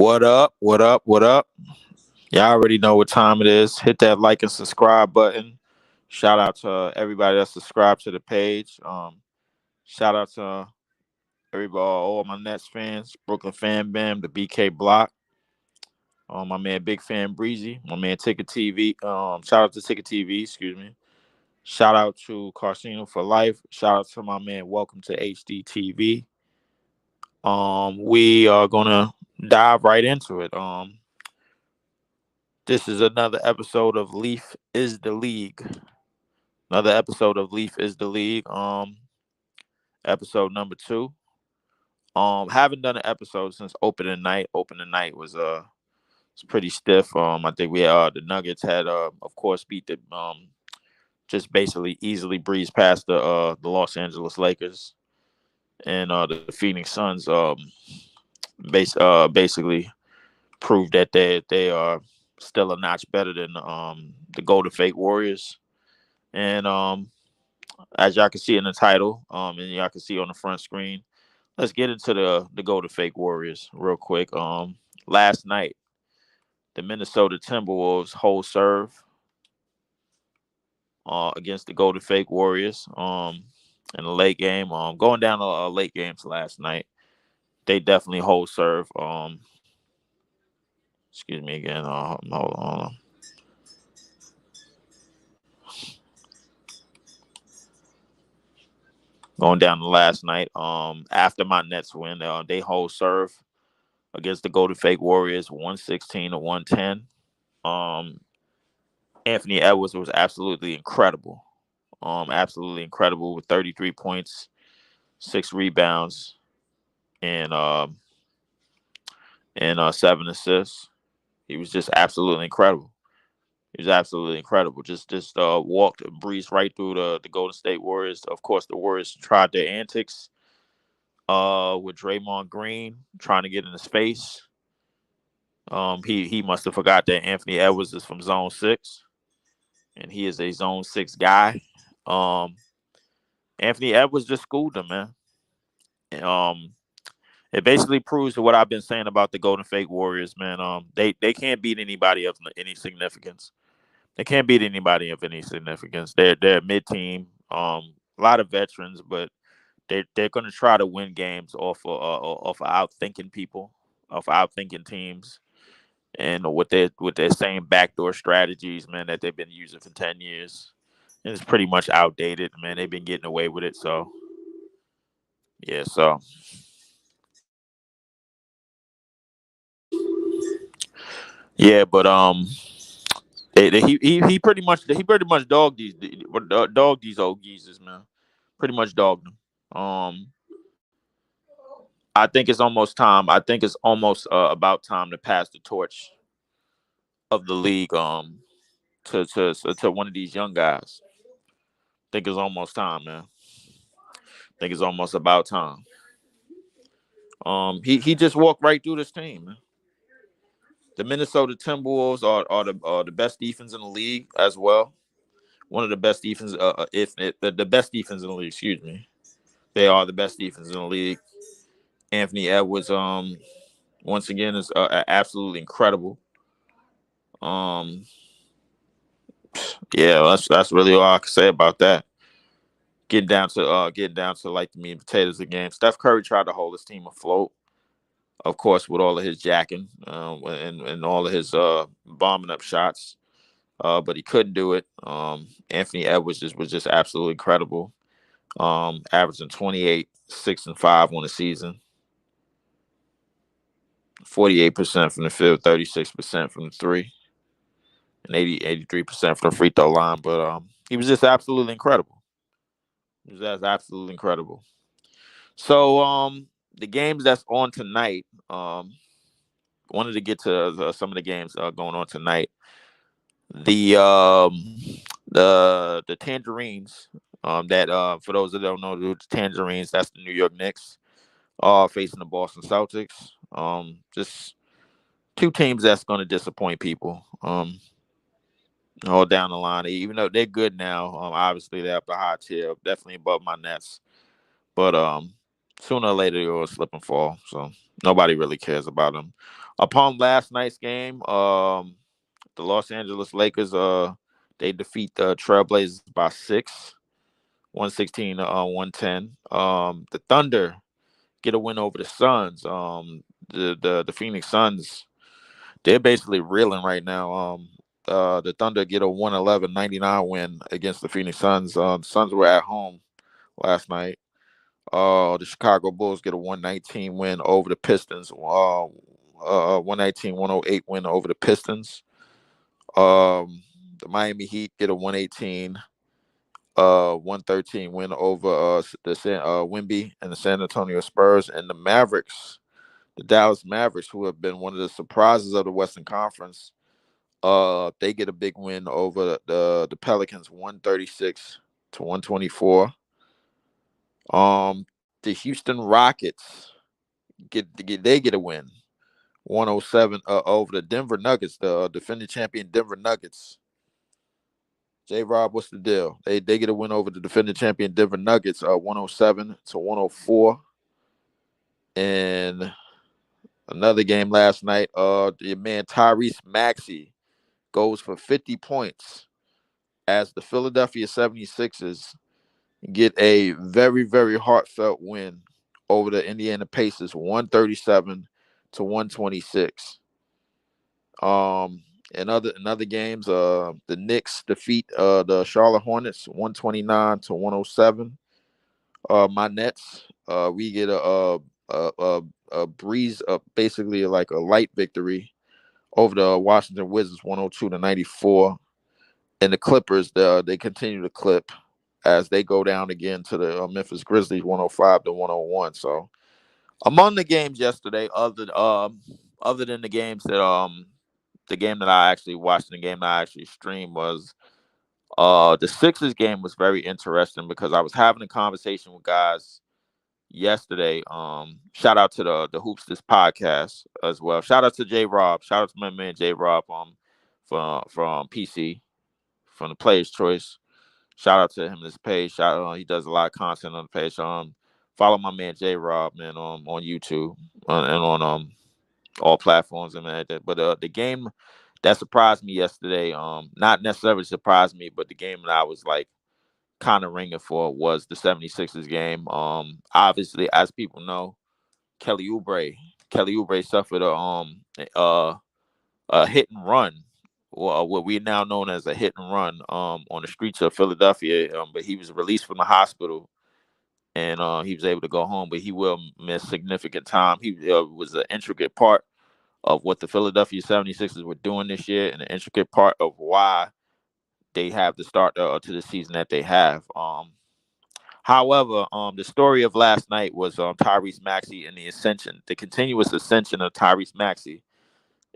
What up? What up? What up? Y'all already know what time it is. Hit that like and subscribe button. Shout out to everybody that subscribed to the page. Shout out to everybody, all my Nets fans, Brooklyn Fan Bam, the BK Block. My man Big Fan Breezy, my man Ticket TV. Shout out to Ticket TV. Excuse me. Shout out to Carsino for Life. Shout out to my man Welcome to HD TV. We are gonna dive right into it. This is another episode of Leaf is the League. Another episode of Leaf is the League. Episode number 2. Haven't done an episode since opening night. Opening night was it's pretty stiff. I think we the Nuggets had of course beat the just basically easily breezed past the Los Angeles Lakers, and the Phoenix Suns basically proved that they are still a notch better than the Golden State Warriors. And as y'all can see in the title, and y'all can see on the front screen, let's get into the Golden State Warriors real quick. Last night, the Minnesota Timberwolves hold serve against the Golden State Warriors in the late game. Going down to late games last night, they definitely hold serve. Excuse me again. Hold on. Going down to last night. After my Nets win, they hold serve against the Golden State Warriors, 116 to 110. Um, Anthony Edwards was absolutely incredible. Absolutely incredible with 33 points, 6 rebounds, and 7 assists. He was just absolutely incredible. He was absolutely incredible. Just walked, breezed right through the Golden State Warriors. Of course, the Warriors tried their antics with Draymond Green trying to get in his face. He must have forgot that Anthony Edwards is from Zone 6, and he is a Zone 6 guy. Um, Anthony Edwards just schooled him, man. Um, it basically proves what I've been saying about the Golden State Warriors, man. They can't beat anybody of any significance. They can't beat anybody of any significance. They're a mid team. A lot of veterans, but they're going to try to win games off of outthinking people, off outthinking teams, and with their same backdoor strategies, man, that they've been using for 10 years. And it's pretty much outdated, man. They've been getting away with it, so yeah. So yeah, but he pretty much dogged these old geezers, man. Pretty much dogged them. I think it's almost time. I think it's almost about time to pass the torch of the league to one of these young guys. Think it's almost time, man. Think it's almost about time. He just walked right through this team, man. The Minnesota Timberwolves are the best defense in the league as well. One of the best defense, the best defense in the league. Excuse me. They are the best defense in the league. Anthony Edwards, once again, is absolutely incredible. Um, yeah, that's really all I can say about that. Getting down to like the meat and potatoes of the game. Steph Curry tried to hold his team afloat, of course, with all of his jacking and all of his bombing up shots. But he couldn't do it. Anthony Edwards was just absolutely incredible. Averaging 28, 6 and 5 on the season, 48% from the field, 36% from the three, and 83% from the free throw line. But he was just absolutely incredible. He was just absolutely incredible. So the games that's on tonight. Wanted to get to some of the games going on tonight. The the Tangerines. That For those that don't know, the Tangerines, that's the New York Knicks, facing the Boston Celtics. Just two teams that's going to disappoint people. All down the line, even though they're good now. Obviously they're up the high tier, definitely above my Nets. But sooner or later they'll slip and fall. So nobody really cares about them. Upon last night's game, the Los Angeles Lakers they defeat the Trailblazers by 6, 116 to 110. The Thunder get a win over the Suns. The Phoenix Suns, they're basically reeling right now. The Thunder get a 111-99 win against the Phoenix Suns. The Suns were at home last night. The Chicago Bulls get a 119 win over the Pistons. 119-108 win over the Pistons. The Miami Heat get a 113 win over Wemby and the San Antonio Spurs. And the Dallas Mavericks, who have been one of the surprises of the Western Conference, they get a big win over the Pelicans, 136 to 124. The Houston Rockets get a win, 107 over the Denver Nuggets, the defending champion Denver Nuggets. J Rob, what's the deal? They get a win over the defending champion Denver Nuggets, 107 to 104. And another game last night, the man Tyrese Maxey goes for 50 points as the Philadelphia 76ers get a very, very heartfelt win over the Indiana Pacers, 137 to 126. In other games, the Knicks defeat the Charlotte Hornets, 129 to 107. My Nets, we get a breeze, basically like a light victory over the Washington Wizards, 102 to 94. And the Clippers, they continue to clip as they go down again to the Memphis Grizzlies, 105 to 101. So among the games yesterday, other than the game that I actually watched and the game that I actually streamed was the Sixers game was very interesting because I was having a conversation with guys yesterday. Shout out to the Hoops This podcast as well. Shout out to J Rob. Shout out to my man J Rob from PC from the Players Choice. Shout out to him this page. He does a lot of content on the page. Follow my man J Rob, man, on YouTube and on all platforms and that. But the game that surprised me yesterday, not necessarily surprised me, but the game that I was like kind of ringing for was the 76ers game. Obviously, as people know, Kelly Oubre, Kelly Oubre suffered a hit and run, or what we now known as a hit and run, on the streets of Philadelphia. But he was released from the hospital and he was able to go home, but he will miss significant time. He was an intricate part of what the Philadelphia 76ers were doing this year, and an intricate part of why they have the start to the season that they have. However, the story of last night was Tyrese Maxey and the ascension. The continuous ascension of Tyrese Maxey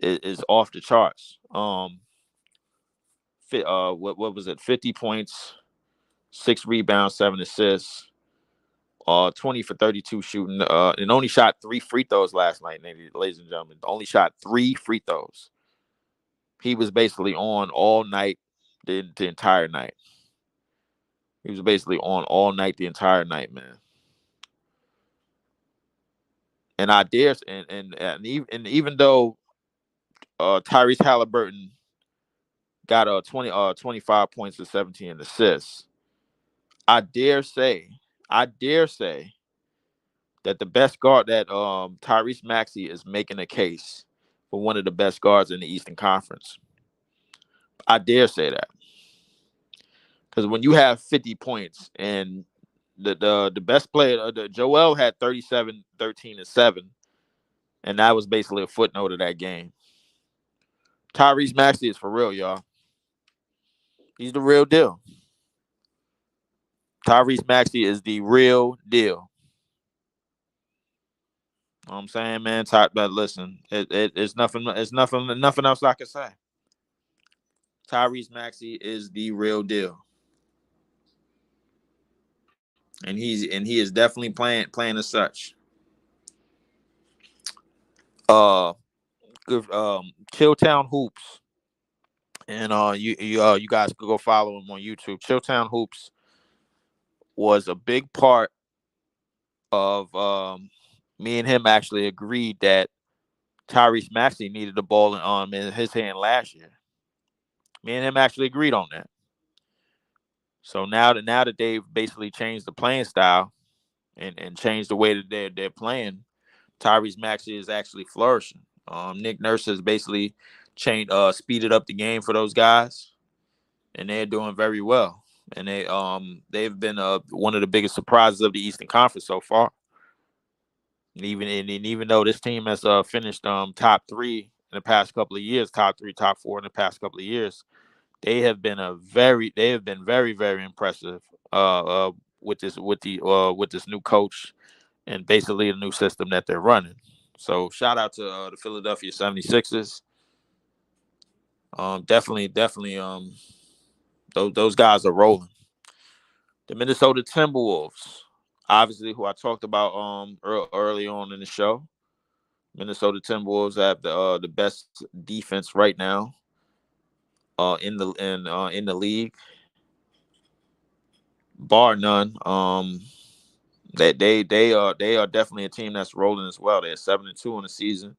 is off the charts. What was it? 50 points, 6 rebounds, 7 assists. 20 for 32 shooting, and only shot 3 free throws last night, ladies and gentlemen. Only shot 3 free throws. He was basically on all night, the entire night. He was basically on all night, the entire night, man. And I dare, and even though Tyrese Halliburton got 25 points to 17 assists, I I dare say that the best guard that Tyrese Maxey is making a case for one of the best guards in the Eastern Conference. I dare say that. Because when you have 50 points and the best player, the Joel had 37, 13, and 7, and that was basically a footnote of that game. Tyrese Maxey is for real, y'all. He's the real deal. Tyrese Maxey is the real deal. You know what I'm saying, man? But listen, it's nothing else I can say. Tyrese Maxey is the real deal. And he is definitely playing as such. Uh Good Chilltown Hoops. And you guys could go follow him on YouTube. Chilltown Hoops was a big part of me and him actually agreed that Tyrese Maxey needed the ball in his hand last year. Me and him actually agreed on that. So now that they've basically changed the playing style and changed the way that they're playing, Tyrese Maxey is actually flourishing. Nick Nurse has basically speeded up the game for those guys, and they're doing very well. And they've been one of the biggest surprises of the Eastern Conference so far. And even though this team has finished top three in the past couple of years, top three, top four in the past couple of years, they have been very, very impressive with this new coach and basically the new system that they're running. So shout out to the Philadelphia 76ers. Definitely those guys are rolling. The Minnesota Timberwolves, obviously, who I talked about early on in the show. Minnesota Timberwolves have the best defense right now in the league, bar none. They are definitely a team that's rolling as well. They're 7-2 in the season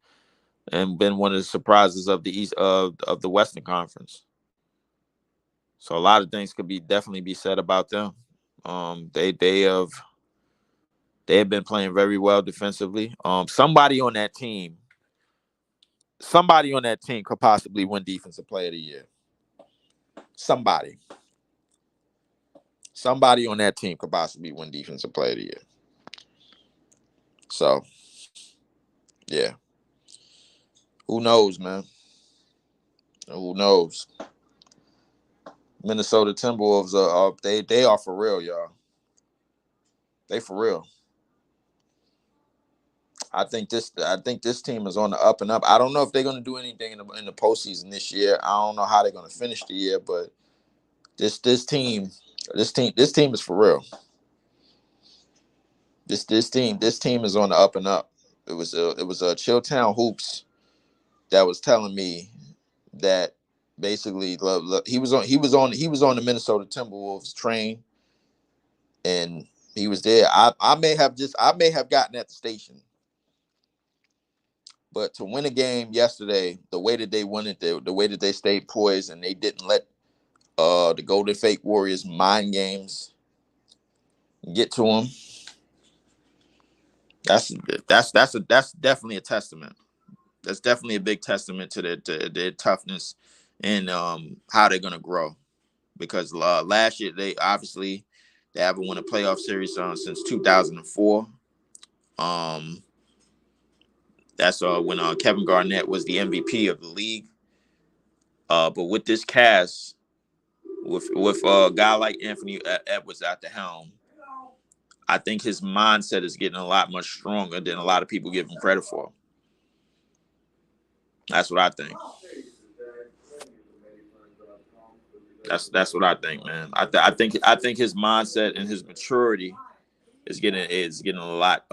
and been one of the surprises of the East of the Western Conference. So a lot of things could be definitely be said about them. They have been playing very well defensively. Somebody on that team could possibly win Defensive Player of the Year. Somebody, somebody on that team could possibly win Defensive Player of the Year. So, yeah, who knows, man? Who knows? Minnesota Timberwolves they are for real, y'all. They for real. I think this team is on the up and up. I don't know if they're going to do anything in the postseason this year. I don't know how they're going to finish the year, but this team is for real. This team is on the up and up. It was a Chilltown Hoops that was telling me that basically he was on the Minnesota Timberwolves train, and he was there. I may have gotten at the station, but to win a game yesterday, the way that they won it, the way that they stayed poised and they didn't let the Golden State Warriors mind games get to them. That's that's definitely a testament. That's definitely a big testament to their toughness and how they're gonna grow. Because last year they haven't won a playoff series since 2004. Um, that's when Kevin Garnett was the MVP of the league. But with this cast, with a guy like Anthony Edwards at the helm, I think his mindset is getting a lot much stronger than a lot of people give him credit for. That's what I think. That's what I think, man. I think his mindset and his maturity is getting a lot.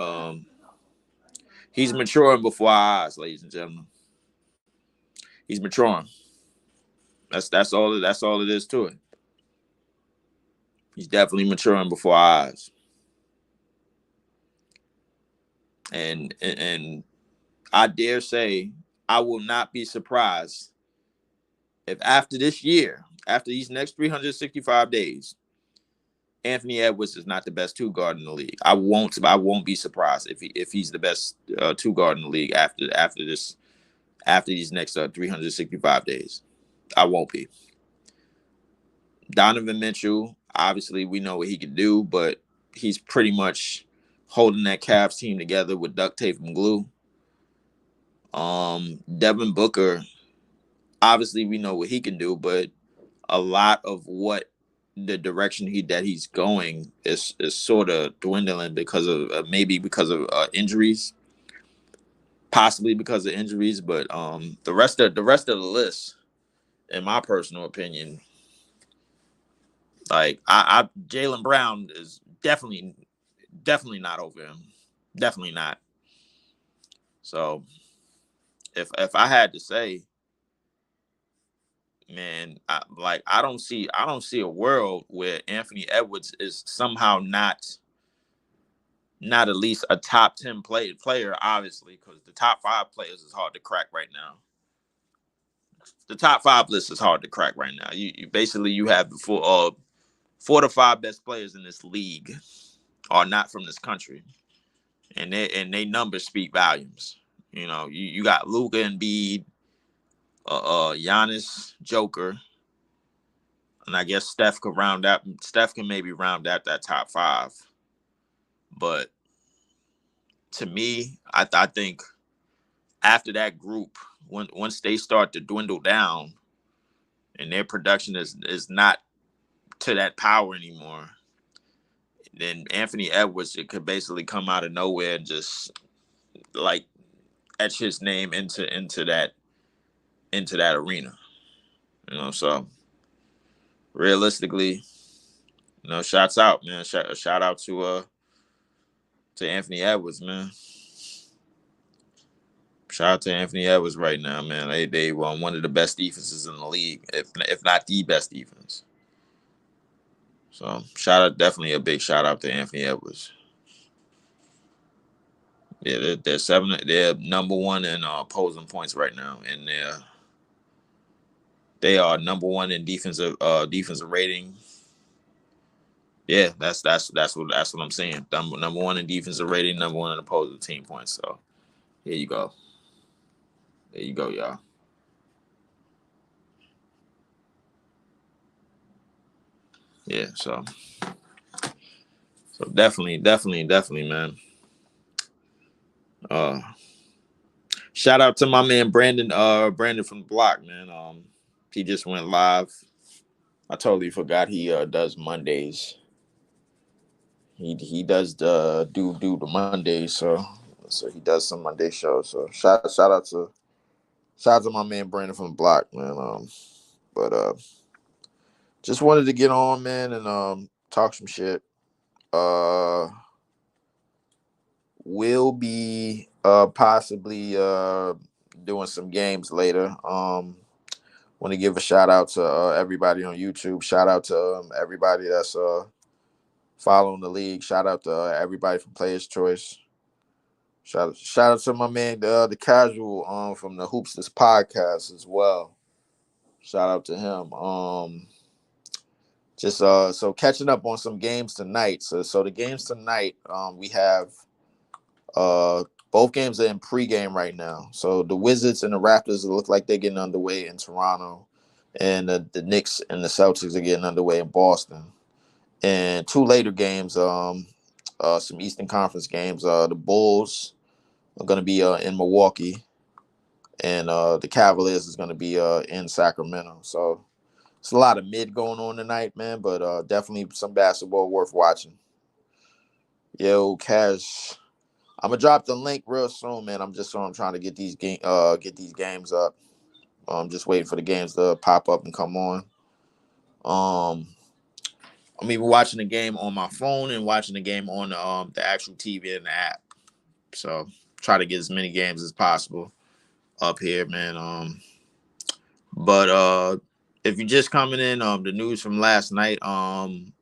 He's maturing before our eyes, ladies and gentlemen. He's maturing. That's all it is to it. He's definitely maturing before our eyes, and I dare say I will not be surprised if after this year, after these next 365 days, Anthony Edwards is not the best two guard in the league. I won't be surprised if he's the best two guard in the league after these next 365 days. I won't be. Donovan Mitchell, obviously, we know what he can do, but he's pretty much holding that Cavs team together with duct tape and glue. Devin Booker, obviously, we know what he can do, but a lot of what the direction he's going is sort of dwindling because of maybe because of injuries, possibly because of injuries, but the rest of the list, in my personal opinion, like I Jaylen Brown is definitely not over him. Definitely not. So if I had to say, man, I don't see a world where Anthony Edwards is somehow not not at least a top 10 player, obviously, because the top 5 players is hard to crack right now. The top 5 list is hard to crack right now. You basically you have the 4 to 5 best players in this league are not from this country, and they numbers speak volumes. You got Luka and Embiid, Giannis, Joker, and I guess Steph could round out. Steph can maybe round out that top 5, but to me, I think after that group, once they start to dwindle down and their production is not to that power anymore, then Anthony Edwards it could basically come out of nowhere and just like etch his name into that arena. So realistically, shouts out, man. Shout out to Anthony Edwards, man. Shout out to Anthony Edwards right now, man. They won one of the best defenses in the league, if not the best defense. So definitely a big shout out to Anthony Edwards. Yeah, they're seven. They're number one in opposing points right now, and they are number one in defensive rating. Yeah, that's what I'm saying. Number one in defensive rating, number one in opposing team points. So here you go. There you go, y'all. Yeah, so definitely, man. Uh, Shout out to my man Brandon. Brandon from the block, man. He just went live. I totally forgot he does Mondays. He does do the Mondays, so he does some Monday shows. So shout out to my man Brandon from the block, man. But just wanted to get on, man, and talk some shit. Uh, we'll be possibly doing some games later. Want to give a shout out to everybody on YouTube. Shout out to everybody that's following the league. Shout out to everybody from Players Choice. Shout out to my man the casual from the Hoops This podcast as well. Shout out to him. Just so catching up on some games tonight. So the games tonight we have uh both games are in pregame right now. So the Wizards and the Raptors look like they're getting underway in Toronto, and the Knicks and the Celtics are getting underway in Boston. And two later games, some Eastern Conference games. The Bulls are going to be in Milwaukee, and the Cavaliers is going to be in Sacramento. So it's a lot of mid going on tonight, man. But definitely some basketball worth watching. Yo, Cash. I'm gonna drop the link real soon, man. I'm trying to get these games up. I'm just waiting for the games to pop up and come on. Um, I'm even watching the game on my phone and watching the game on the actual TV and the app. So try to get as many games as possible up here, man. But if you're just coming in, the news from last night, Anthony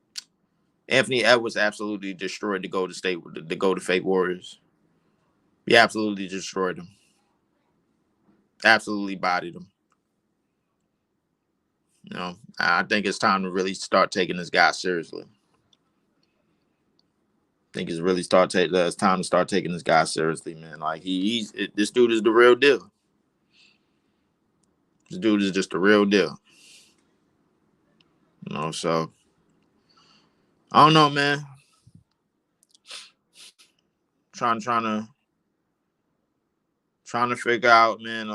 Edwards absolutely destroyed the Golden State Warriors. He absolutely destroyed them. Absolutely bodied them. I think it's time to really start taking this guy seriously. I think it's time to start taking this guy seriously, man. Like this dude is the real deal. This dude is just the real deal. So I don't know, man. Trying to trying to figure out, man.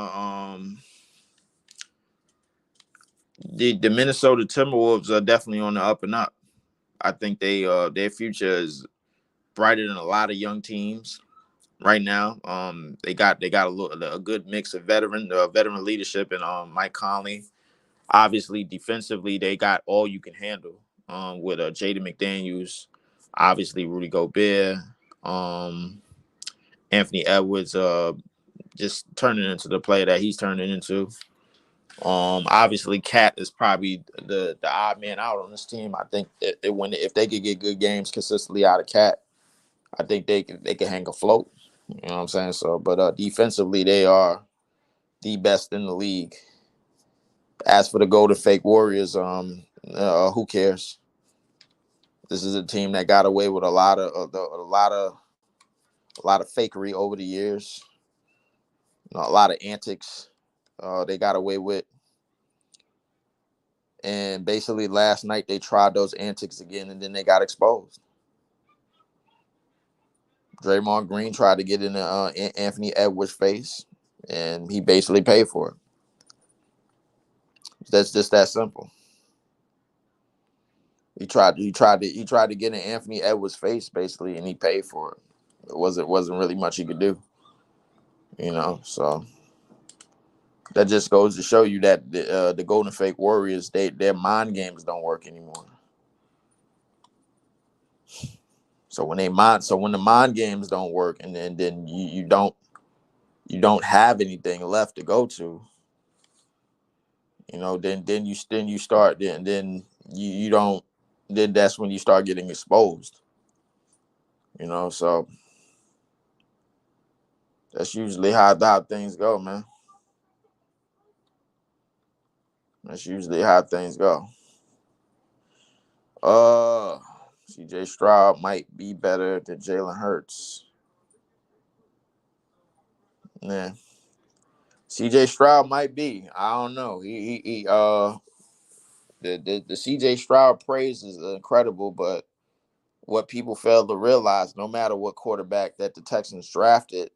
The Minnesota Timberwolves are definitely on the up and up. I think their future is brighter than a lot of young teams right now. They got a good mix of veteran leadership and Mike Conley. Obviously, defensively, they got all you can handle with Jaden McDaniels, obviously Rudy Gobert, Anthony Edwards, just turning into the player that he's turning into. Obviously, Cat is probably the odd man out on this team. I think if they could get good games consistently out of Cat, I think they can hang afloat. You know what I'm saying? So, but defensively, they are the best in the league. As for the Golden Fake Warriors, who cares? This is a team that got away with a lot of fakery over the years. A lot of antics. They got away with, and basically last night they tried those antics again, and then they got exposed. Draymond Green tried to get in Anthony Edwards' face, and he basically paid for it. That's just that simple. He tried to get in Anthony Edwards' face basically, and he paid for it. It wasn't really much he could do, So that just goes to show you that the Golden Fake Warriors, their mind games don't work anymore. So when the mind games don't work, and then you don't have anything left to go to, then you start then you don't then that's when you start getting exposed. So that's usually how things go, man. That's usually how things go. Uh, CJ Stroud might be better than Jalen Hurts. Yeah, CJ Stroud might be. I don't know. The CJ Stroud praise is incredible, but what people fail to realize, no matter what quarterback that the Texans drafted,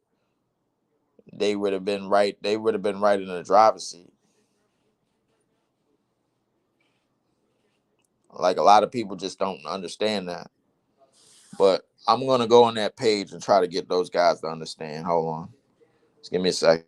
they would have been right. They would have been right in the driver's seat. Like a lot of people just don't understand that. But I'm gonna go on that page and try to get those guys to understand. Hold on, just give me a second.